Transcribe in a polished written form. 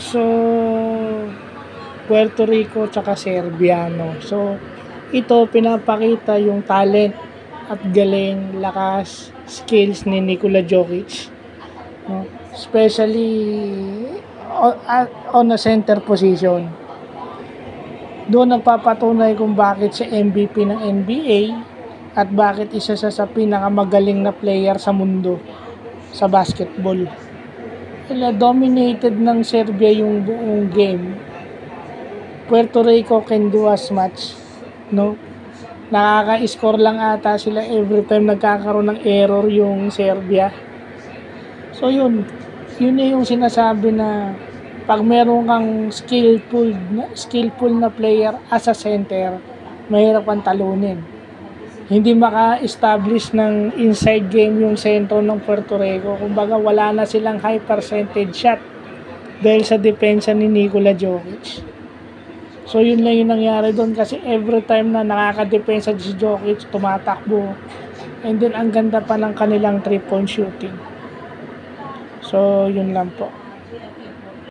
So Puerto Rico tsaka Serbia, no. So ito pinapakita yung talent at galing, lakas, skills ni Nikola Jokic, no. Especially on a center position. Doon nagpapatunay kung bakit siya MVP ng NBA at bakit isa siya sa pinakamagaling na player sa mundo sa basketball. Dominated ng Serbia yung buong game. Puerto Rico can do as much, no? Nakaka-score lang ata sila every time nagkakaroon ng error yung Serbia. So yun na yung sinasabi na pag meron kang skillful na player as a center, mahirap kang talunin. Hindi maka-establish ng inside game yung sentro ng Puerto Rico. Kumbaga wala na silang high percentage shot dahil sa depensa ni Nikola Jokic. So yun lang yung nangyari doon kasi every time na nakakadepensa si Jokic, tumatakbo. And then ang ganda pa ng kanilang 3-point shooting. So yun lang po.